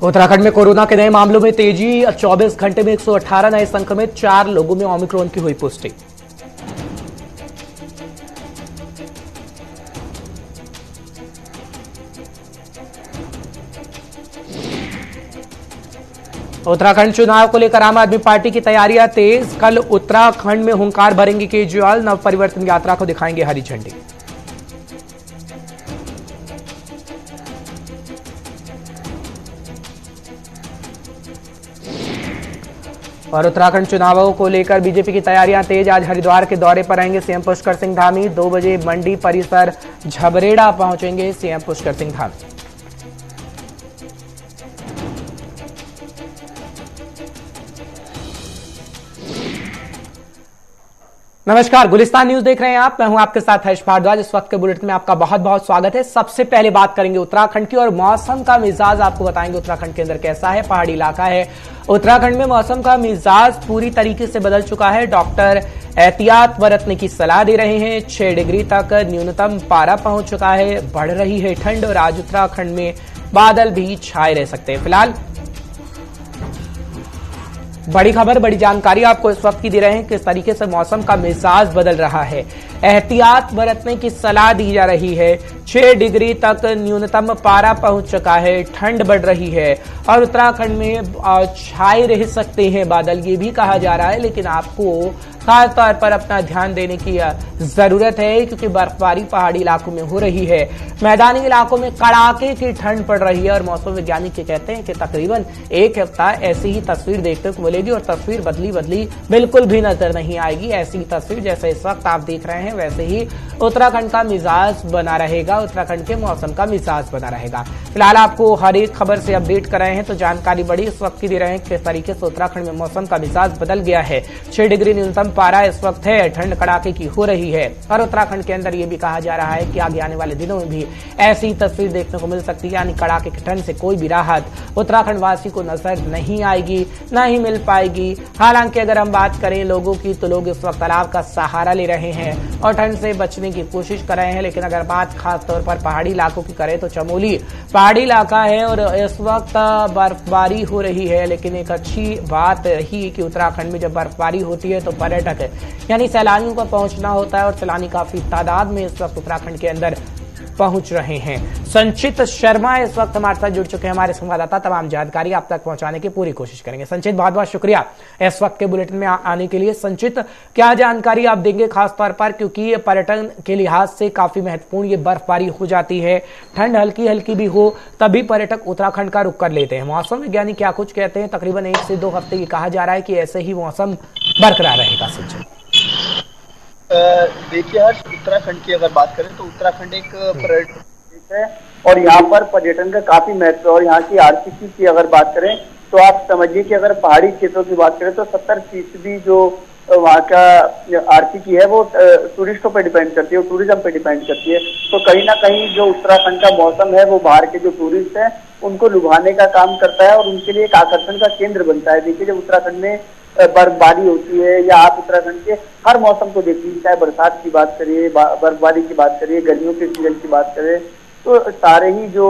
उत्तराखंड में कोरोना के नए मामलों में तेजी। 24 घंटे में 118 नए संक्रमित, 4 लोगों में ओमिक्रॉन की हुई पुष्टि। उत्तराखंड चुनाव को लेकर आम आदमी पार्टी की तैयारियां तेज। कल उत्तराखंड में हुंकार भरेंगे केजरीवाल, नव परिवर्तन यात्रा को दिखाएंगे हरी झंडी। और उत्तराखंड चुनावों को लेकर बीजेपी की तैयारियां तेज। आज हरिद्वार के दौरे पर आएंगे सीएम पुष्कर सिंह धामी। 2 बजे मंडी परिसर झबरेड़ा पहुंचेंगे सीएम पुष्कर सिंह धामी। नमस्कार, गुलिस्तान न्यूज देख रहे हैं आप। मैं हूं आपके साथ हर्ष भारद्वाज। इस वक्त के बुलेटिन में आपका बहुत बहुत स्वागत है। सबसे पहले बात करेंगे उत्तराखंड की और मौसम का मिजाज आपको बताएंगे उत्तराखंड के अंदर कैसा है। पहाड़ी इलाका है उत्तराखंड में, मौसम का मिजाज पूरी तरीके से बदल चुका है। डॉक्टर एहतियात बरतने की सलाह दे रहे हैं। 6 डिग्री तक न्यूनतम पारा पहुंच चुका है। बढ़ रही है ठंड और आज उत्तराखंड में बादल भी छाए रह सकते हैं। फिलहाल बड़ी खबर, बड़ी जानकारी आपको इस वक्त की दे रहे हैं किस तरीके से मौसम का मिजाज बदल रहा है। एहतियात बरतने की सलाह दी जा रही है। 6 डिग्री तक न्यूनतम पारा पहुंच चुका है। ठंड बढ़ रही है और उत्तराखंड में छाए रह सकते हैं बादल, ये भी कहा जा रहा है। लेकिन आपको खास तौर पर अपना ध्यान देने की जरूरत है क्योंकि बर्फबारी पहाड़ी इलाकों में हो रही है। मैदानी इलाकों में कड़ाके की ठंड पड़ रही है और मौसम वैज्ञानिक कहते हैं कि तकरीबन 1 हफ्ता ऐसी ही तस्वीर देखने को मिलेगी और तस्वीर बदली बदली बिल्कुल भी नजर नहीं आएगी। ऐसी तस्वीर जैसे इस वक्त आप देख रहे हैं वैसे ही उत्तराखंड का मिजाज बना रहेगा, उत्तराखंड के मौसम का मिजाज बना रहेगा। फिलहाल आपको हर एक खबर से अपडेट कर रहे हैं तो जानकारी बड़ी इस वक्त की दे रहे हैं किस तरीके से उत्तराखंड में मौसम का मिजाज बदल गया है। 6 डिग्री न्यूनतम पारा इस वक्त है। ठंड कड़ाके की हो रही है और उत्तराखंड के अंदर यह भी कहा जा रहा है कि आगे आने वाले दिनों में भी ऐसी तस्वीर देखने को मिल सकती है, यानी कड़ाके की ठंड से कोई भी राहत उत्तराखंड वासी को नजर नहीं आएगी, न ही मिल पाएगी। हालांकि अगर हम बात करें लोगों की तो लोग इस वक्त तालाब का सहारा ले रहे हैं और ठंड से बचने की कोशिश कर रहे हैं। लेकिन अगर बात खास तौर पर पहाड़ी इलाकों की करें तो चमोली पहाड़ी इलाका है और इस वक्त बर्फबारी हो रही है। लेकिन एक अच्छी बात ही कि उत्तराखंड में जब बर्फबारी होती है तो पर्यटक यानी सैलानियों का पहुंचना होता है और सैलानी काफी तादाद में इस वक्त उत्तराखंड के अंदर पहुंच रहे हैं। संचित शर्मा इस वक्त हमारे साथ जुड़ चुके हैं, हमारे संवाददाता। तमाम जानकारी आप तक पहुंचाने की पूरी कोशिश करेंगे। संचित, बहुत बहुत शुक्रिया इस वक्त के बुलेटिन में आने के लिए। संचित, क्या जानकारी आप देंगे खास तौर पर, क्योंकि पर्यटन के लिहाज से काफी महत्वपूर्ण ये बर्फबारी हो जाती है। ठंड हल्की हल्की भी हो तभी पर्यटक उत्तराखंड का रुख कर लेते हैं। मौसम वैज्ञानिक क्या कुछ कहते हैं? तकरीबन 1 से 2 हफ्ते की कहा जा रहा है कि ऐसे ही मौसम बरकरार रहेगा। संचित, देखिए हर्ष, उत्तराखंड की अगर बात करें तो उत्तराखंड एक पर्यटन प्रदेश है और यहाँ पर पर्यटन का काफी महत्व है। और यहाँ की आर्थिकी की अगर बात करें तो आप समझिए कि अगर पहाड़ी क्षेत्रों की बात करें तो 70% जो वहाँ का आर्थिकी है वो टूरिस्टों पर डिपेंड करती है, टूरिज्म पे डिपेंड करती है। तो कहीं ना कहीं जो उत्तराखंड का मौसम है वो बाहर के जो टूरिस्ट हैं उनको लुभाने का काम करता है और उनके लिए एक आकर्षण का केंद्र बनता है। देखिए, जब उत्तराखंड में बर्फबारी होती है या आप उत्तराखंड के हर मौसम को देखिए, चाहे बरसात की बात करिए, बर्फबारी की बात करिए, गर्मियों के सीजन की बात करें, तो सारे ही जो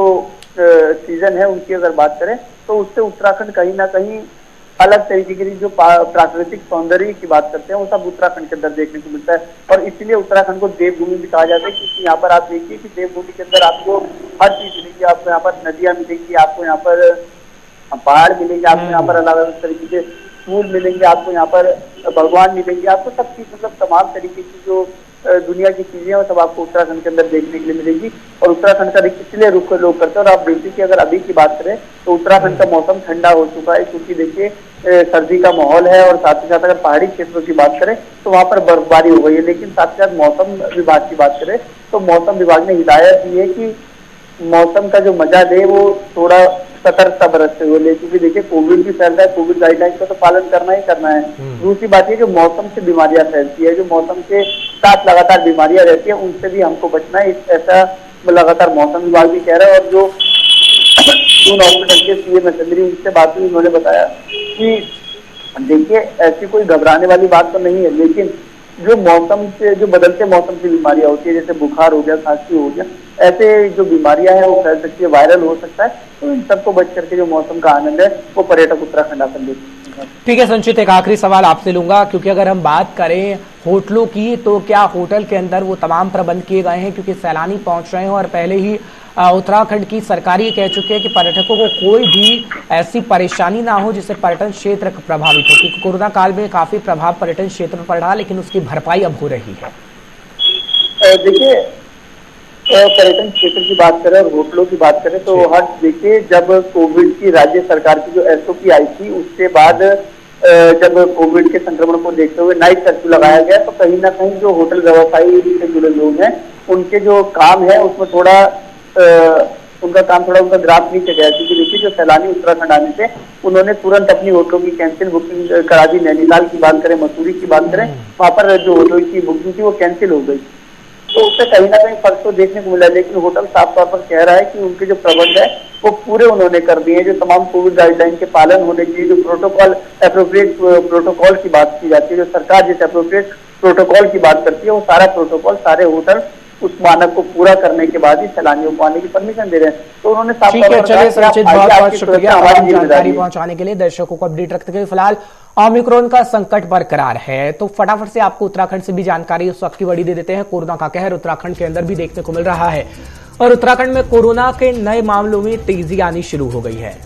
सीजन है उनकी अगर बात करें तो उससे उत्तराखंड कहीं ना कहीं अलग तरीके की जो प्राकृतिक सौंदर्य की बात करते हैं वो सब उत्तराखंड के अंदर देखने को मिलता है। और इसलिए उत्तराखंड को देवभूमि भी कहा जाता है क्योंकि यहाँ पर आप देखिए कि देवभूमि के अंदर आपको हर चीज मिलेगी। आपको यहाँ पर नदियां मिलेंगी, आपको यहाँ पर पहाड़ मिलेंगे, आपको यहाँ पर अलग अलग तरीके के फूल मिलेंगे, आपको यहाँ पर भगवान मिलेंगे, आपको सब चीज मतलब तमाम तरीके की जो दुनिया की चीजें हैं सब आपको उत्तराखंड के अंदर देखने के लिए मिलेगी। और उत्तराखंड का इसलिए रुख लोग करते हैं। और आप देखिए कि अगर अभी की बात करें तो उत्तराखंड का मौसम ठंडा हो चुका है क्योंकि देखिए सर्दी का माहौल है। और साथ ही साथ अगर पहाड़ी क्षेत्रों की बात करें तो वहाँ पर बर्फबारी हो गई है। लेकिन साथ ही साथ मौसम विभाग की बात करें तो मौसम विभाग ने हिदायत दी है कि मौसम का जो मजा ले वो थोड़ा सतर्कता बरतते हुए ले, क्योंकि देखिए कोविड भी फैलता है, कोविड गाइडलाइन का तो पालन करना ही करना है। दूसरी बात ये कि मौसम से बीमारियां फैलती है, जो मौसम के साथ लगातार बीमारियां रहती है उनसे भी हमको बचना है, ऐसा लगातार मौसम विभाग भी कह रहा है। और जो जून हॉस्पिटल के सीएम मसंदरी उनसे बात हुई, उन्होंने बताया कि देखिए ऐसी कोई घबराने वाली बात तो नहीं है, लेकिन जो मौसम से, जो बदलते मौसम की बीमारियां होती है, जैसे बुखार हो गया, खांसी हो गया, ऐसे जो बीमारियां हैं वो फैल सकती है, वायरल हो सकता है। तो इन सबको बच करके जो मौसम का आनंद है वो पर्यटक उत्तराखंड आकर ले सकते हैं। ठीक है संचित, एक आखिरी सवाल आपसे लूंगा, क्योंकि अगर हम बात करें होटलों की तो क्या होटल के अंदर वो तमाम प्रबंध किए गए हैं, क्योंकि सैलानी पहुंच रहे हैं और पहले ही उत्तराखंड की सरकार ये कह चुकी है कि पर्यटकों को कोई भी ऐसी परेशानी ना हो जिससे पर्यटन क्षेत्र प्रभावित हो, क्योंकि कोरोना काल में काफी प्रभाव पर्यटन क्षेत्र पर पड़ा, लेकिन उसकी भरपाई अब हो रही है। देखिए, पर्यटन क्षेत्र की बात करें और होटलों की बात करें तो हर देखिए, जब कोविड की राज्य सरकार की जो SOP आई थी, उसके बाद जब कोविड के संक्रमण को देखते हुए नाइट कर्फ्यू लगाया गया, तो कहीं ना कहीं जो होटल व्यवसायी से जुड़े लोग हैं उनके जो काम है उसमें थोड़ा उनका ग्राफ नीचे गया, क्योंकि देखिए जो सैलानी उत्तराखंड आने से उन्होंने तुरंत अपनी होटलों की कैंसिल बुकिंग करा दी। नैनीताल की बात करें, मसूरी की बात करें, वहां पर जो होटल की बुकिंग थी वो कैंसिल हो गई। तो उससे कहीं ना कहीं फर्क तो देखने को मिला, लेकिन होटल साफ तौर पर कह रहा है कि उनके जो प्रबंध है वो पूरे उन्होंने कर दिए, जो तमाम कोविड गाइडलाइन के पालन होने चाहिए, जो प्रोटोकॉल एप्रोप्रिएट प्रोटोकॉल की बात की जाती है, जो सरकार जिस एप्रोप्रिएट प्रोटोकॉल की बात करती है, वो सारा प्रोटोकॉल, सारे होटल उस मानक को पूरा करने के बाद ही सैलानियों को आने की परमिशन दे रहे हैं। तो उन्होंने साफ तौर पर चलिए संचित, बहुत बहुत शुक्रिया हमारी जानकारी पहुंचाने के लिए, दर्शकों को अपडेट रखते हुए। फिलहाल ओमिक्रॉन का संकट बरकरार है, तो फटाफट से आपको उत्तराखंड से भी जानकारी उस वक्त की बड़ी दे देते हैं। कोरोना का कहर उत्तराखंड के अंदर भी देखने को मिल रहा है और उत्तराखंड में कोरोना के नए मामलों में तेजी आनी शुरू हो गई है।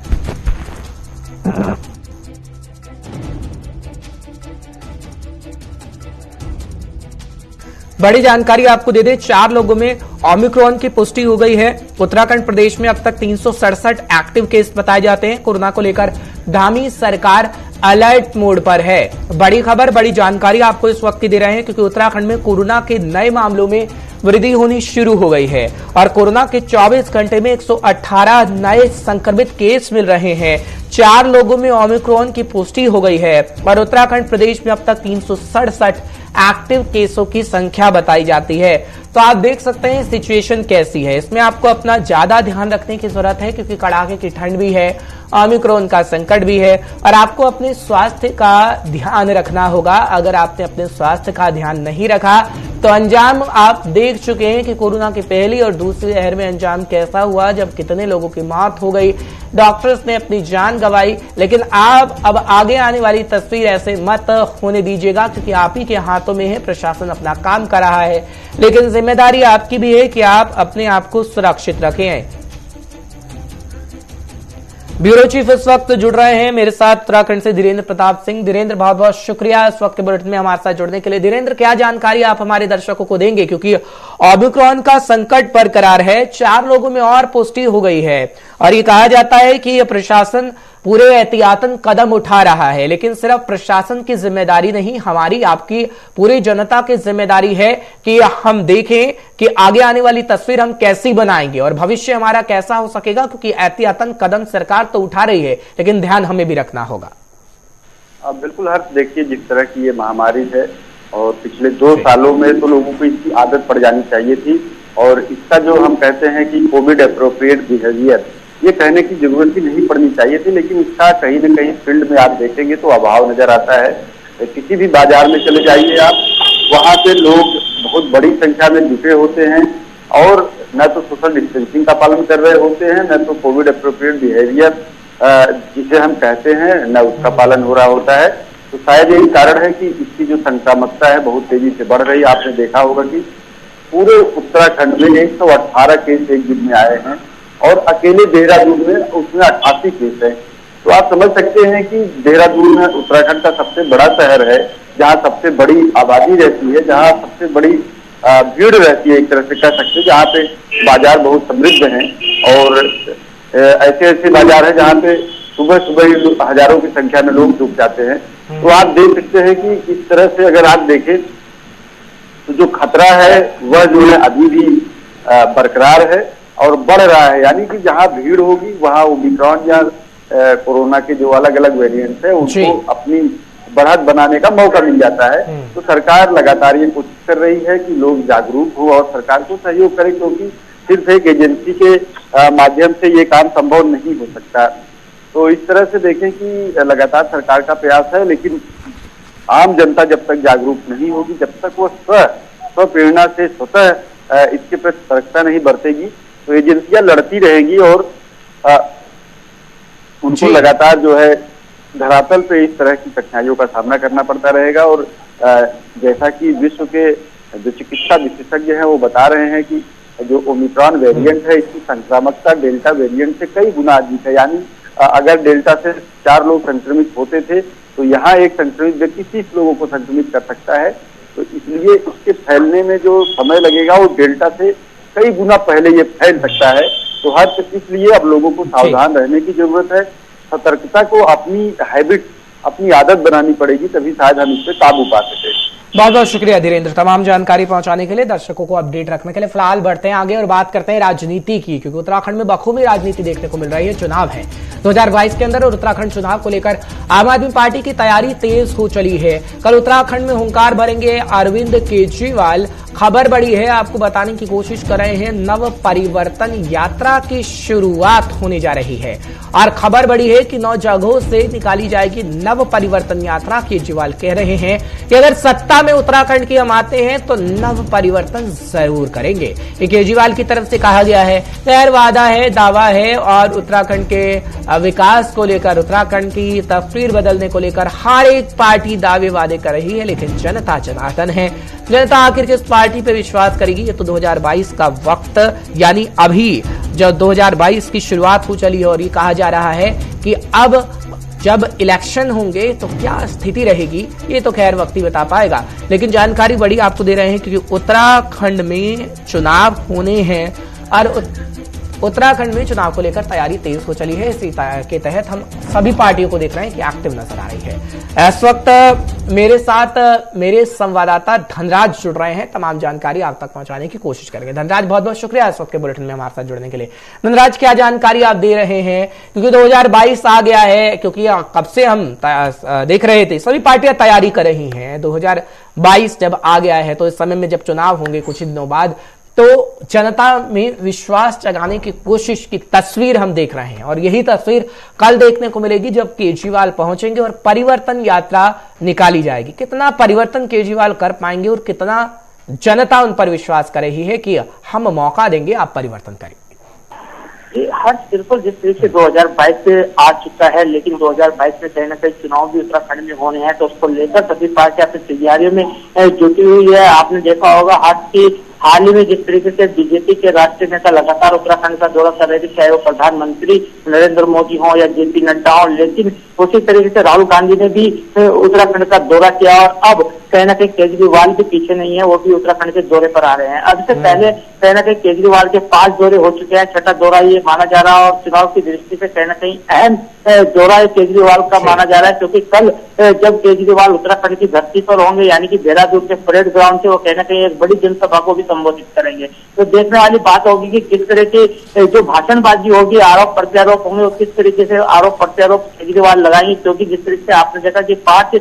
बड़ी जानकारी आपको दे दें, 4 लोगों में ओमिक्रॉन की पुष्टि हो गई है। उत्तराखंड प्रदेश में अब तक 367 एक्टिव केस बताए जाते हैं। कोरोना को लेकर धामी सरकार अलर्ट मोड पर है। बड़ी खबर, बड़ी जानकारी आपको इस वक्त की दे रहे हैं, क्योंकि उत्तराखंड में कोरोना के नए मामलों में वृद्धि होनी शुरू हो गई है और कोरोना के 24 घंटे में 118 नए संक्रमित केस मिल रहे हैं। 4 लोगों में ओमिक्रॉन की पुष्टि हो गई है और उत्तराखंड प्रदेश में अब तक 367 एक्टिव केसों की संख्या बताई जाती है। तो आप देख सकते हैं सिचुएशन कैसी है। इसमें आपको अपना ज्यादा ध्यान रखने की जरूरत है, क्योंकि कड़ाके की ठंड भी है, ओमिक्रॉन का संकट भी है और आपको अपने स्वास्थ्य का ध्यान रखना होगा। अगर आपने अपने स्वास्थ्य का ध्यान नहीं रखा तो अंजाम आप देख चुके हैं कि कोरोना की पहली और दूसरी लहर में अंजाम कैसा हुआ, जब कितने लोगों की मौत हो गई, डॉक्टर्स ने अपनी जान गंवाई। लेकिन आप अब आगे आने वाली तस्वीर ऐसे मत होने दीजिएगा, क्योंकि आप ही के हाथों में है। प्रशासन अपना काम कर रहा है, लेकिन जिम्मेदारी आपकी भी है कि आप अपने आप को सुरक्षित रखें। ब्यूरो चीफ इस वक्त जुड़ रहे हैं मेरे साथ उत्तराखंड से धीरेन्द्र प्रताप सिंह। धीरेन्द्र, बहुत बहुत शुक्रिया इस वक्त के बुलेटिन में हमारे साथ जुड़ने के लिए। धीरेन्द्र, क्या जानकारी आप हमारे दर्शकों को देंगे, क्योंकि ओमिक्रॉन का संकट बरकरार है, 4 लोगों में और पुष्टि हो गई है और ये कहा जाता है कि यह प्रशासन पूरे एहतियातन कदम उठा रहा है, लेकिन सिर्फ प्रशासन की जिम्मेदारी नहीं, हमारी आपकी पूरी जनता की जिम्मेदारी है कि हम देखें कि आगे आने वाली तस्वीर हम कैसी बनाएंगे और भविष्य हमारा कैसा हो सकेगा, क्योंकि एहतियातन कदम सरकार तो उठा रही है, लेकिन ध्यान हमें भी रखना होगा। बिल्कुल हर्ष, देखिए जिस तरह की ये महामारी है और पिछले 2 सालों में तो लोगों को इसकी आदत पड़ जानी चाहिए थी, और इसका जो हम कहते हैं कि कोविड एप्रोप्रिएट बिहेवियर, ये कहने की जरूरत ही नहीं पड़नी चाहिए थी, लेकिन इसका कहीं न कहीं फील्ड में आप देखेंगे तो अभाव नजर आता है। किसी भी बाजार में चले जाइए आप, वहां पे लोग बहुत बड़ी संख्या में जुटे होते हैं और न तो सोशल डिस्टेंसिंग का पालन कर रहे होते हैं, न तो कोविड एप्रोप्रिएट बिहेवियर जिसे हम कहते हैं न उसका पालन हो रहा होता है। तो शायद यही कारण है कि इसकी जो संक्रामकता है बहुत तेजी से बढ़ रही है। आपने देखा होगा कि पूरे उत्तराखंड में 118 केस एक दिन में आए हैं और अकेले देहरादून में उसमें 88 केस है। तो आप समझ सकते हैं कि देहरादून उत्तराखंड का सबसे बड़ा शहर है, जहां सबसे बड़ी आबादी रहती है, जहां सबसे बड़ी भीड़ रहती है, एक तरह से कह सकते हैं, जहाँ पे बाजार बहुत समृद्ध हैं और ऐसे ऐसे बाजार है जहाँ पे सुबह सुबह हजारों की संख्या में लोग जुट जाते हैं। तो आप देख सकते हैं कि इस तरह से अगर आप देखें तो जो खतरा है वह जो है अभी भी बरकरार है और बढ़ रहा है। यानी कि जहां भीड़ होगी वहां ओमिक्रॉन या कोरोना के जो अलग अलग वेरिएंट्स है उनको अपनी बढ़त बनाने का मौका मिल जाता है। तो सरकार लगातार ये कोशिश कर रही है कि लोग जागरूक हो और सरकार को सहयोग करें, क्योंकि सिर्फ एक एजेंसी के माध्यम से ये काम संभव नहीं हो सकता। तो इस तरह से देखें कि लगातार सरकार का प्रयास है, लेकिन आम जनता जब तक जागरूक नहीं होगी, जब तक वो स्व प्रेरणा से स्वतः इसके प्रति सतर्कता नहीं बरतेगी, तो एजेंसियां लड़ती रहेगी और उनको लगातार जो है धरातल पे इस तरह की कठिनाइयों का सामना करना पड़ता रहेगा। और जैसा कि विश्व के जो चिकित्सा विशेषज्ञ हैं वो बता रहे हैं कि जो ओमिक्रॉन वेरिएंट है इसकी संक्रामकता डेल्टा वेरिएंट से कई गुना अधिक है। यानी अगर डेल्टा से 4 लोग संक्रमित होते थे तो यहाँ एक संक्रमित व्यक्ति 30 लोगों को संक्रमित कर सकता है। तो इसलिए उसके फैलने में जो समय लगेगा वो डेल्टा से कई गुना पहले ये फैल सकता है। तो इसलिए अब लोगों को सावधान रहने की जरूरत है, सतर्कता को अपनी हैबिट, अपनी आदत बनानी पड़ेगी, तभी शायद हम इस पे काबू पा सके। बहुत बहुत शुक्रिया धीरेन्द्र, तमाम जानकारी पहुंचाने के लिए, दर्शकों को अपडेट रखने के लिए। फिलहाल बढ़ते हैं आगे और बात करते हैं राजनीति की, क्योंकि उत्तराखंड में बखूबी राजनीति देखने को मिल रही है। चुनाव है 2022 के अंदर और उत्तराखंड चुनाव को लेकर आम आदमी पार्टी की तैयारी तेज हो चली है। कल उत्तराखंड में हुंकार भरेंगे अरविंद केजरीवाल। खबर बड़ी है, आपको बताने की कोशिश कर रहे हैं, नव परिवर्तन यात्रा की शुरुआत होने जा रही है और खबर बड़ी है कि 9 जगहों से निकाली जाएगी नव परिवर्तन यात्रा। केजरीवाल कह रहे हैं कि अगर सत्ता में उत्तराखंड की हम आते हैं तो नव परिवर्तन जरूर करेंगे। ये केजरीवाल की तरफ से कहा गया है। खैर, वादा है, दावा है और उत्तराखंड के विकास को लेकर, उत्तराखंड की तस्वीर बदलने को लेकर हर एक पार्टी दावे वादे कर रही है, लेकिन जनता जनार्दन है। जनता आखिर किस पार्टी पे विश्वास करेगी, ये तो 2022 का वक्त, यानी अभी जब 2022 की शुरुआत हो चली है और ये कहा जा रहा है कि अब जब इलेक्शन होंगे तो क्या स्थिति रहेगी, ये तो खैर वक्त ही बता पाएगा। लेकिन जानकारी बड़ी आपको दे रहे हैं क्योंकि उत्तराखंड में चुनाव होने हैं और उत्तराखंड में चुनाव को लेकर तैयारी तेज हो चली है। इसी के तहत हम सभी पार्टियों को देख रहे हैं कि एक्टिव नजर आ रही है। इस वक्त मेरे साथ मेरे संवाददाता धनराज जुड़ रहे हैं, तमाम जानकारी आप तक पहुंचाने की कोशिश करेंगे। धनराज, बहुत बहुत शुक्रिया इस वक्त के बुलेटिन में हमारे साथ जुड़ने के लिए। धनराज, क्या जानकारी आप दे रहे हैं, क्योंकि 2022 आ गया है, क्योंकि कब से हम देख रहे थे सभी पार्टियां तैयारी कर रही हैं। 2022 जब आ गया है तो इस समय में जब चुनाव होंगे कुछ ही दिनों बाद, तो जनता में विश्वास जगाने की कोशिश की तस्वीर हम देख रहे हैं और यही तस्वीर कल देखने को मिलेगी जब केजरीवाल पहुंचेंगे और परिवर्तन यात्रा निकाली जाएगी। कितना परिवर्तन केजरीवाल कर पाएंगे और कितना जनता उन पर विश्वास कर रही है कि हम मौका देंगे, आप परिवर्तन करेंगे। हर बिल्कुल जिस तरीके से 2022 से आ चुका है, लेकिन 2022 में कहीं ना कहीं चुनाव भी उत्तराखंड में होने हैं, तो उसको लेकर सभी पार्टियां अपनी तैयारियों में जुटी हुई है। आपने देखा होगा हाल ही में जिस तरीके से बीजेपी के राष्ट्रीय नेता लगातार उत्तराखंड का दौरा कर रहे थे, चाहे वो प्रधानमंत्री नरेंद्र मोदी हो या जेपी नड्डा हो, लेकिन उसी तरीके से राहुल गांधी ने भी उत्तराखंड का दौरा किया और अब कहीं ना कहीं केजरीवाल भी पीछे नहीं है, वो भी उत्तराखंड के दौरे पर आ रहे हैं। अब से पहले कहीं ना कहीं केजरीवाल के 5 दौरे हो चुके हैं, 6ठा दौरा ये माना जा रहा है और चुनाव की दृष्टि से कहीं ना कहीं अहम दौरा केजरीवाल का माना जा रहा है, क्योंकि कल जब केजरीवाल उत्तराखंड की धरती पर होंगे, यानी कि देहरादून के परेड ग्राउंड से, वो कहीं ना कहीं एक बड़ी जनसभा को भी संबोधित करेंगे। तो देखने वाली बात होगी कि किस तरह की जो भाषणबाजी होगी, आरोप प्रत्यारोप होंगे, और किस तरीके से आरोप प्रत्यारोप केजरीवाल लगाएंगे, क्योंकि जिस तरीके से आपने देखा कि 5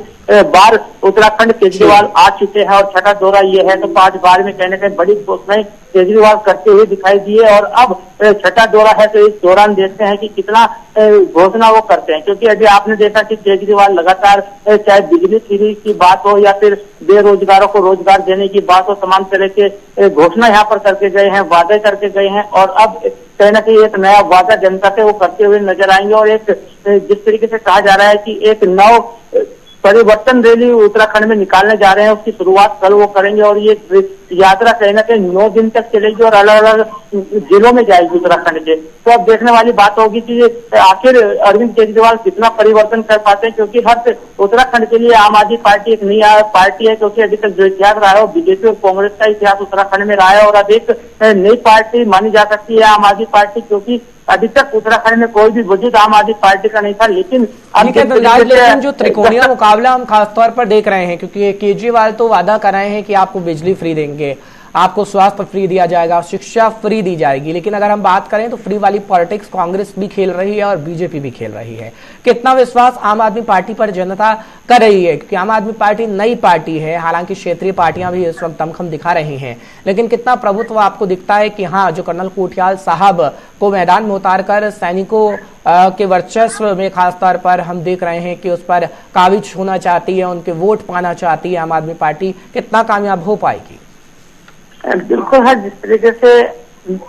बार उत्तराखंड केजरीवाल आ चुके हैं और 6ठा दौरा ये है, तो 5 बार में कहीं ना कहीं बड़ी घोषणाएं केजरीवाल करते हुए दिखाई दिए और अब 6ठा दौरा है, तो इस दौरान देखते हैं कि कितना घोषणा वो करते हैं। क्योंकि अभी आपने देखा कि केजरीवाल लगातार चाहे बिजली फ्री की बात हो या फिर बेरोजगारों को रोजगार देने की बात हो, तमाम तरह के घोषणा यहाँ पर करके गए हैं, वादे करके गए हैं और अब कहीं ना कहीं एक नया वादा जनता से वो करते हुए नजर आएंगे। और एक जिस तरीके से कहा जा रहा है कि एक नव परिवर्तन रैली उत्तराखंड में निकालने जा रहे हैं, उसकी शुरुआत कल वो करेंगे और ये यात्रा कहीं ना कहीं 9 दिन तक चलेगी और अलग अलग जिलों में जाएगी उत्तराखंड के। तो अब देखने वाली बात होगी कि आखिर अरविंद केजरीवाल कितना परिवर्तन कर पाते हैं, क्योंकि हर उत्तराखंड के लिए आम आदमी पार्टी एक नई पार्टी है, क्योंकि अभी तक जो इतिहास रहा है वो बीजेपी और कांग्रेस का इतिहास उत्तराखंड में रहा है और अब एक नई पार्टी मानी जा सकती है आम आदमी पार्टी, क्योंकि अभी तक उत्तराखंड में कोई भी वजूद आम आदमी पार्टी का नहीं था। लेकिन लेकिन जो त्रिकोणीय मुकाबला हम खासतौर पर देख रहे हैं, क्योंकि केजरीवाल तो वादा कर रहे हैं कि आपको बिजली फ्री देंगे, आपको स्वास्थ्य फ्री दिया जाएगा, शिक्षा फ्री दी जाएगी। लेकिन अगर हम बात करें तो फ्री वाली पॉलिटिक्स कांग्रेस भी खेल रही है और बीजेपी भी खेल रही है। कितना विश्वास आम आदमी पार्टी पर जनता कर रही है, क्योंकि आम आदमी पार्टी नई पार्टी है, हालांकि क्षेत्रीय पार्टियां भी इस वक्त दमखम दिखा रही हैं, लेकिन कितना प्रभुत्व आपको दिखता है कि हाँ, जो कर्नल कोठियाल साहब को मैदान में उतारकर सैनिकों के वर्चस्व में खास तौर पर हम देख रहे हैं कि उस पर काबिज होना चाहती है, उनके वोट पाना चाहती है आम आदमी पार्टी, कितना कामयाब हो पाएगी? बिल्कुल है। जिस तरीके से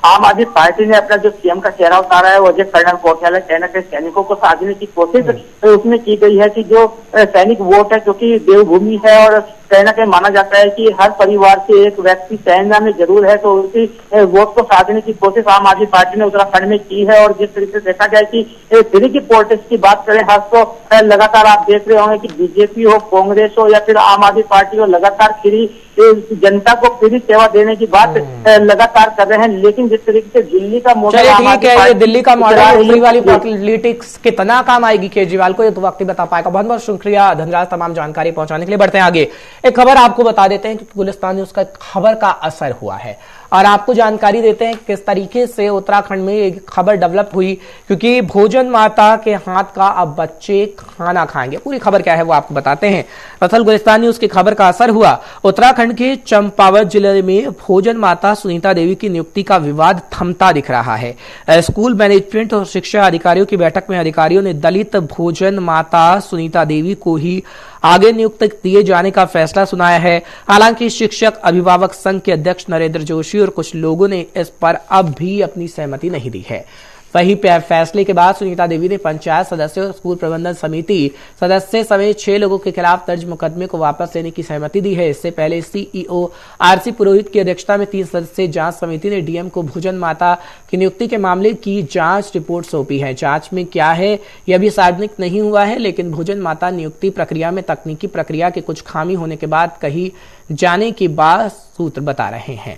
आम आदमी पार्टी ने अपना जो सीएम का चेहरा उतारा है वो जो कर्नल कोठियाल के सैनिकों को साधने की कोशिश उसमें की गई है कि जो सैनिक वोट है, क्योंकि देवभूमि है और कहीं ना कहीं माना जाता है कि हर परिवार से एक व्यक्ति सेना में जरूर है, तो उसी वोट को साधने की कोशिश आम आदमी पार्टी ने उत्तराखंड में की है। और जिस तरीके से देखा जाए कि फ्री की पॉलिटिक्स की बात करें, हर तो लगातार आप देख रहे होंगे कि बीजेपी हो, कांग्रेस हो या फिर आम आदमी पार्टी हो, लगातार फ्री जनता को फ्री सेवा देने की बात लगातार कर रहे हैं। लेकिन जिस तरीके से दिल्ली का मॉडल, ठीक है, ये दिल्ली का मॉडल फ्री वाली पॉलिटिक्स कितना काम आएगी केजरीवाल को, ये तो वक्त ही बता पाएगा। बहुत बहुत शुक्रिया धनराज तमाम जानकारी पहुंचाने के लिए। बढ़ते हैं आगे, एक खबर आपको बता देते हैं कि गुलिस्तान न्यूज का खबर का असर हुआ है और आपको जानकारी देते हैं किस तरीके से उत्तराखंड में एक खबर डेवलप हुई, क्योंकि भोजन माता के हाथ का अब बच्चे खाना खाएंगे। पूरी खबर क्या है वो आपको बताते हैं। दरअसल गुलिस्तान न्यूज की खबर का असर हुआ। उत्तराखंड के चंपावत जिले में भोजन माता सुनीता देवी की नियुक्ति का विवाद थमता दिख रहा है। स्कूल मैनेजमेंट और शिक्षा अधिकारियों की बैठक में अधिकारियों ने दलित भोजन माता सुनीता देवी को ही आगे नियुक्त दिए जाने का फैसला सुनाया है। हालांकि शिक्षक अभिभावक संघ के अध्यक्ष नरेंद्र जोशी और कुछ लोगों ने इस पर अब भी अपनी सहमति नहीं दी है। वहीं फैसले के बाद सुनीता देवी ने पंचायत सदस्यों और स्कूल प्रबंधन समिति सदस्य समेत 6 लोगों के खिलाफ दर्ज मुकदमे को वापस लेने की सहमति दी है। इससे पहले सीईओ आरसी पुरोहित की अध्यक्षता में 3 सदस्यीय जांच समिति ने डीएम को भोजन माता की नियुक्ति के मामले की जांच रिपोर्ट सौंपी है। जांच में क्या है यह अभी सार्वजनिक नहीं हुआ है, लेकिन भोजन माता नियुक्ति प्रक्रिया में तकनीकी प्रक्रिया के कुछ खामी होने के बाद कही जाने की बात सूत्र बता रहे हैं।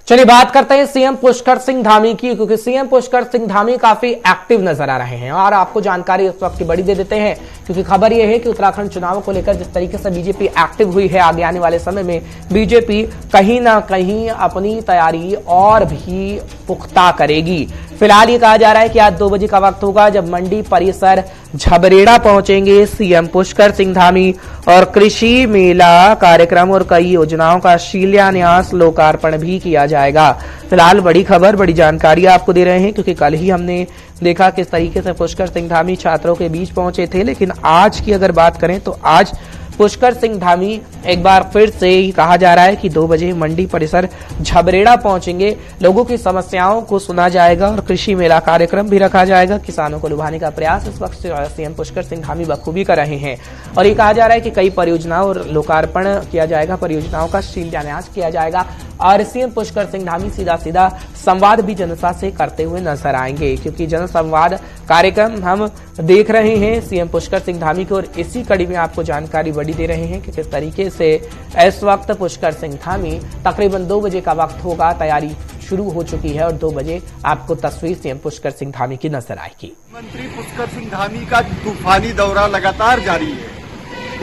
चलिए बात करते हैं सीएम पुष्कर सिंह धामी की, क्योंकि सीएम पुष्कर सिंह धामी काफी एक्टिव नजर आ रहे हैं और आपको जानकारी इस वक्त की बड़ी दे देते हैं, क्योंकि खबर यह है कि उत्तराखंड चुनाव को लेकर जिस तरीके से बीजेपी एक्टिव हुई है, आगे आने वाले समय में बीजेपी कहीं ना कहीं अपनी तैयारी और भी पुख्ता करेगी। फिलहाल ये कहा जा रहा है कि आज 2 बजे का वक्त होगा जब मंडी परिसर झबरेड़ा पहुंचेंगे सीएम पुष्कर सिंह धामी और कृषि मेला कार्यक्रम और कई योजनाओं का शिलान्यास लोकार्पण भी किया जाएगा। फिलहाल बड़ी खबर, बड़ी जानकारी आपको दे रहे हैं, क्योंकि कल ही हमने देखा किस तरीके से पुष्कर सिंह धामी छात्रों के बीच पहुंचे थे, लेकिन आज की अगर बात करें तो आज पुष्कर सिंह धामी एक बार फिर से ही कहा जा रहा है कि 2 बजे मंडी परिसर झबरेड़ा पहुंचेंगे, लोगों की समस्याओं को सुना जाएगा और कृषि मेला कार्यक्रम भी रखा जाएगा। किसानों को लुभाने का प्रयास इस वक्त सीएम पुष्कर सिंह धामी बखूबी कर रहे हैं और ये कहा जा रहा है कि कई परियोजनाओं और लोकार्पण किया जाएगा, परियोजनाओं का शिलान्यास किया जाएगा और सीएम पुष्कर सिंह धामी सीधा सीधा संवाद भी जनता से करते हुए नजर आएंगे, क्योंकि जन संवाद कार्यक्रम हम देख रहे हैं सीएम पुष्कर सिंह धामी की और इसी कड़ी में आपको जानकारी बड़ी दे रहे हैं कि किस तरीके से इस वक्त पुष्कर सिंह धामी तकरीबन 2 बजे का वक्त होगा, तैयारी शुरू हो चुकी है और 2 बजे आपको तस्वीर सीएम पुष्कर सिंह धामी की नजर आएगी। मंत्री पुष्कर सिंह धामी का तूफानी दौरा लगातार जारी है।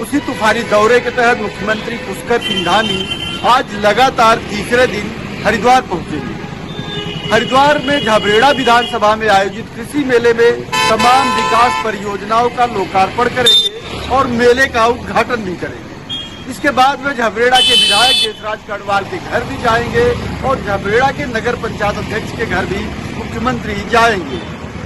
उसी तूफानी दौरे के तहत मुख्यमंत्री पुष्कर सिंह धामी आज लगातार तीसरे दिन हरिद्वार पहुंचेंगे। हरिद्वार में झबरेड़ा विधानसभा में आयोजित कृषि मेले में तमाम विकास परियोजनाओं का लोकार्पण करेंगे और मेले का उद्घाटन भी करेंगे। इसके बाद में झबरेड़ा के विधायक देशराज कड़वाल के घर भी जाएंगे और झबरेड़ा के नगर पंचायत अध्यक्ष के घर भी मुख्यमंत्री जाएंगे।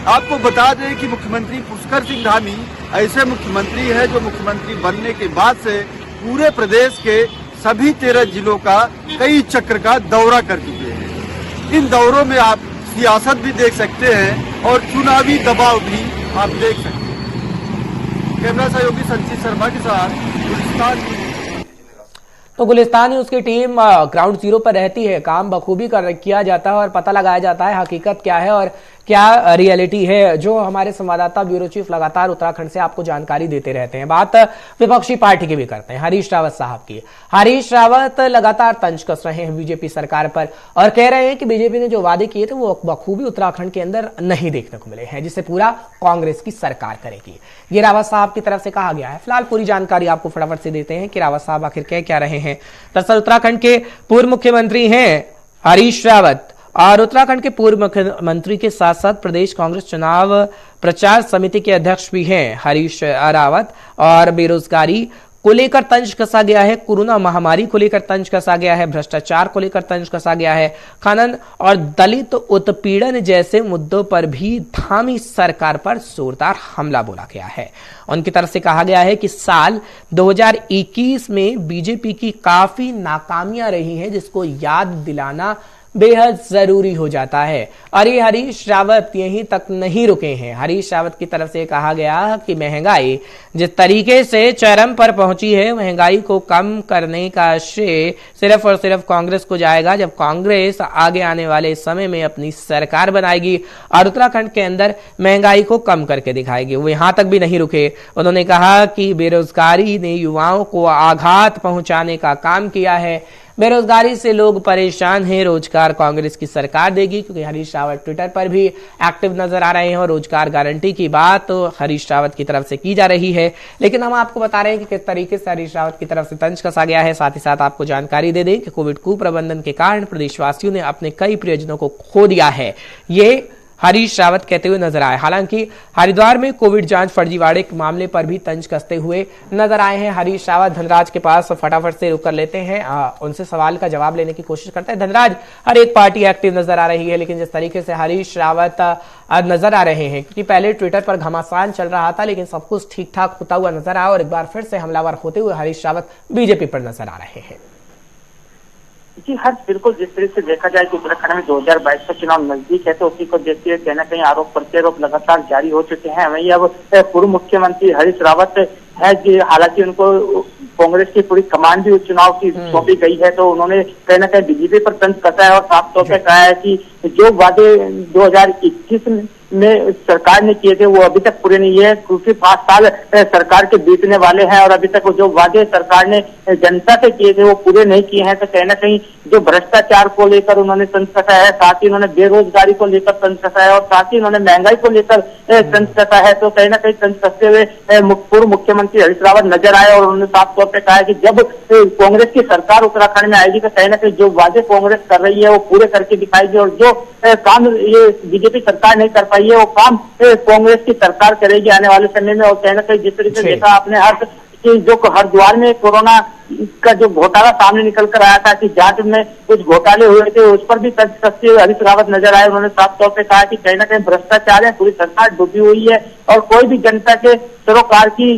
आपको बता दें कि मुख्यमंत्री पुष्कर सिंह धामी ऐसे मुख्यमंत्री है जो मुख्यमंत्री बनने के बाद से पूरे प्रदेश के सभी 13 जिलों का कई चक्र का दौरा कर चुके हैं। इन दौरों में आप सियासत भी देख सकते हैं और चुनावी दबाव भी आप देख सकते हैं। कैमरा सहयोगी संचित शर्मा के साथ गुलिस्तान न्यूज। तो गुलिस्तान न्यूज की टीम ग्राउंड जीरो पर रहती है, काम बखूबी किया जाता है और पता लगाया जाता है हकीकत क्या है और क्या रियलिटी है, जो हमारे संवाददाता ब्यूरो चीफ लगातार उत्तराखंड से आपको जानकारी देते रहते हैं। बात विपक्षी पार्टी की भी करते हैं, हरीश रावत साहब की। हरीश रावत लगातार तंज कस रहे हैं बीजेपी सरकार पर और कह रहे हैं कि बीजेपी ने जो वादे किए थे वो बखूबी उत्तराखंड के अंदर नहीं देखने को मिले हैं, जिसे पूरा कांग्रेस की सरकार करेगी। ये रावत साहब की तरफ से कहा गया है। फिलहाल पूरी जानकारी आपको फटाफट से देते हैं कि रावत साहब आखिर कह क्या रहे हैं। दरअसल उत्तराखंड के पूर्व मुख्यमंत्री हैं हरीश रावत और उत्तराखंड के पूर्व मुख्यमंत्री के साथ साथ प्रदेश कांग्रेस चुनाव प्रचार समिति के अध्यक्ष भी हैं हरीश रावत। और बेरोजगारी को लेकर तंज कसा गया है, कोरोना महामारी को लेकर तंज कसा गया है, भ्रष्टाचार को लेकर तंज कसा गया है, खनन और दलित उत्पीड़न जैसे मुद्दों पर भी धामी सरकार पर जोरदार हमला बोला गया है। उनकी तरफ से कहा गया है कि साल 2021 में बीजेपी की काफी नाकामियां रही हैं, जिसको याद दिलाना बेहद जरूरी हो जाता है। और ये हरीश रावत यहीं तक नहीं रुके हैं। हरीश रावत की तरफ से कहा गया कि महंगाई जिस तरीके से चरम पर पहुंची है, महंगाई को कम करने का श्रेय सिर्फ और सिर्फ कांग्रेस को जाएगा, जब कांग्रेस आगे आने वाले समय में अपनी सरकार बनाएगी और उत्तराखंड के अंदर महंगाई को कम करके दिखाएगी। वो यहां तक भी नहीं रुके। उन्होंने कहा कि बेरोजगारी ने युवाओं को आघात पहुंचाने का काम किया है, बेरोजगारी से लोग परेशान हैं, रोजगार कांग्रेस की सरकार देगी। क्योंकि हरीश रावत ट्विटर पर भी एक्टिव नजर आ रहे हैं और रोजगार गारंटी की बात तो हरीश रावत की तरफ से की जा रही है। लेकिन हम आपको बता रहे हैं कि किस तरीके से हरीश रावत की तरफ से तंज कसा गया है। साथ ही साथ आपको जानकारी दे दें कि कोविड कुप्रबंधन के कारण प्रदेशवासियों ने अपने कई प्रियजनों को खो दिया है, ये हरीश रावत कहते हुए नजर आए। हालांकि हरिद्वार में कोविड जांच फर्जीवाड़े के मामले पर भी तंज कसते हुए नजर आए हैं हरीश रावत। धनराज के पास फटाफट से रुक कर लेते हैं, उनसे सवाल का जवाब लेने की कोशिश करते हैं। धनराज, हर एक पार्टी एक्टिव नजर आ रही है, लेकिन जिस तरीके से हरीश रावत नजर आ रहे हैं, क्योंकि पहले ट्विटर पर घमासान चल रहा था, लेकिन सब कुछ ठीक ठाक होता हुआ नजर आया और एक बार फिर से हमलावर होते हुए हरीश रावत बीजेपी पर नजर आ रहे हैं। जी हर्ष, बिल्कुल जिस तरह से देखा जाए कि उत्तराखंड में 2022 का चुनाव नजदीक है, तो उसी को देखते हुए कहीं ना कहीं आरोप प्रत्यारोप लगातार जारी हो चुके हैं। वहीं अब पूर्व मुख्यमंत्री हरीश रावत है, हालांकि उनको कांग्रेस की पूरी कमान भी उस चुनाव की सौंपी गई है, तो उन्होंने कहीं ना कहीं बीजेपी पर तंज कसा है और साफ तौर पर कहा है कि जो वादे 2021 में सरकार ने किए थे वो अभी तक पूरे नहीं है, क्योंकि 5 साल सरकार के बीतने वाले हैं और अभी तक जो वादे सरकार ने जनता से किए थे वो पूरे नहीं किए हैं। तो कहीं ना कहीं जो भ्रष्टाचार को लेकर उन्होंने तंज कसा है, साथ ही उन्होंने बेरोजगारी को लेकर तंज कसा है और साथ ही उन्होंने महंगाई को लेकर तंज कसा है। तो कहीं ना कहीं तंज कसते हुए पूर्व मुख्यमंत्री हरीश रावत नजर आए और उन्होंने साफ तौर पर कहा है कि जब कांग्रेस की सरकार उत्तराखंड में आएगी तो कहीं ना कहीं जो वादे कांग्रेस कर रही है वो पूरे करके दिखाएगी और जो काम ये बीजेपी सरकार नहीं कर पाई है वो काम कांग्रेस की सरकार करेगी आने वाले समय में। और कहीं ना कहीं जिस तरीके से देखा आपने हर कि जो हरिद्वार में कोरोना का जो घोटाला सामने निकल कर आया था कि जांच में कुछ घोटाले हुए थे, उस पर भी तंज कसते हुए हरीश रावत नजर आए। उन्होंने साफ तौर पे कहा कि कहीं ना कहीं भ्रष्टाचार है, पूरी सरकार डूबी हुई है और कोई भी जनता के सरोकार की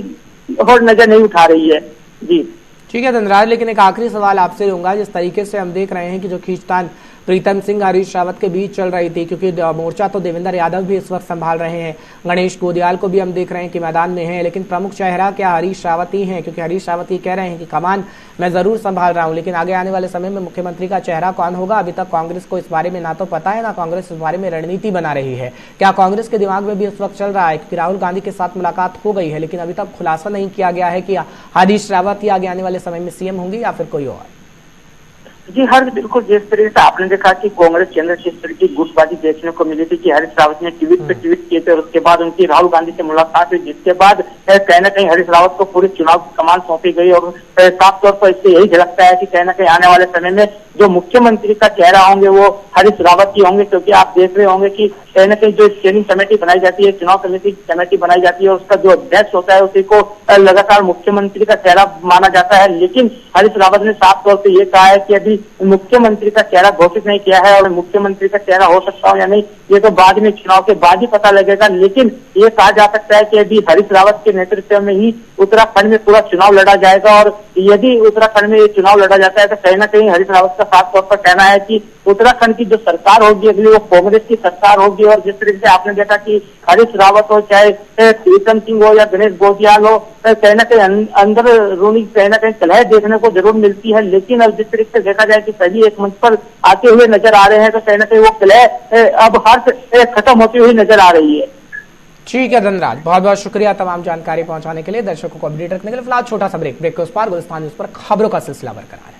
ओर नजर नहीं उठा रही है। जी ठीक है धनराज, लेकिन एक आखिरी सवाल आपसे लूंगा। जिस तरीके से हम देख रहे हैं कि जो खींचतान प्रीतम सिंह हरीश रावत के बीच चल रही थी, क्योंकि मोर्चा तो देवेंद्र यादव भी इस वक्त संभाल रहे हैं, गणेश गोदियाल को भी हम देख रहे हैं कि मैदान में है, लेकिन प्रमुख चेहरा क्या हरीश रावत ही हैं, क्योंकि हरीश रावत ही कह रहे हैं कि कमान मैं जरूर संभाल रहा हूं, लेकिन आगे आने वाले समय में मुख्यमंत्री का चेहरा कौन होगा अभी तक कांग्रेस को इस बारे में ना तो पता है, ना कांग्रेस इस बारे में रणनीति बना रही है। क्या कांग्रेस के दिमाग में भी इस वक्त चल रहा है, क्योंकि राहुल गांधी के साथ मुलाकात हो गई है, लेकिन अभी तक खुलासा नहीं किया गया है कि हरीश रावत ही आगे आने वाले समय में सीएम होंगे या फिर कोई और? जी हर्ष, बिल्कुल जिस तरीके से आपने देखा कि कांग्रेस के अंदर किस तरह की गुटबाजी देखने को मिली थी कि हरीश रावत ने ट्वीट पे ट्वीट किए थे और उसके बाद उनकी राहुल गांधी से मुलाकात हुई, जिसके बाद कहीं ना कहीं हरीश रावत को पूरे चुनाव की कमान सौंपी गई और साफ तौर पर इससे यही झलकता है कि कहीं ना कहीं आने वाले समय में जो मुख्यमंत्री का चेहरा होंगे वो हरीश रावत ही होंगे। क्योंकि आप देख रहे होंगे कि कहीं ना कहीं जो स्टेयरिंग कमेटी बनाई जाती है, चुनाव समिति कमेटी बनाई जाती है, उसका जो अध्यक्ष होता है उसी को लगातार मुख्यमंत्री का चेहरा माना जाता है। लेकिन हरीश रावत ने साफ तौर पर यह कहा है कि अभी मुख्यमंत्री का चेहरा घोषित नहीं किया है और मुख्यमंत्री का चेहरा हो सकता हो या नहीं ये तो बाद में चुनाव के बाद ही पता लगेगा। लेकिन ये कहा जा सकता है कि अभी हरीश रावत के नेतृत्व में ही उत्तराखंड में पूरा चुनाव लड़ा जाएगा। और यदि उत्तराखंड में ये चुनाव लड़ा जाता है तो कहीं ना कहीं हरीश रावत का साफ तौर पर कहना है कि उत्तराखंड की जो सरकार होगी अगली वो कांग्रेस की सरकार होगी। और जिस तरीके से आपने देखा कि हरीश रावत हो, चाहे प्रीतम सिंह हो या गणेश गोटियाल हो, कहीं ना कहीं अंदर रूनी कहीं ना कहीं कलह देखने को जरूर मिलती है। लेकिन अब जिस तरीके से देखा जाए कि सभी एक मंच पर आते हुए नजर आ रहे हैं तो कहीं ना कहीं वो कलह अब हर खत्म होती हुई नजर आ रही है। ठीक है धनराज, बहुत बहुत शुक्रिया तमाम जानकारी पहुंचाने के लिए, दर्शकों को अपडेट रखने के लिए। फिलहाल छोटा सा ब्रेक के उस पार गुलिस्तान न्यूज पर खबरों का सिलसिला बरकरार है।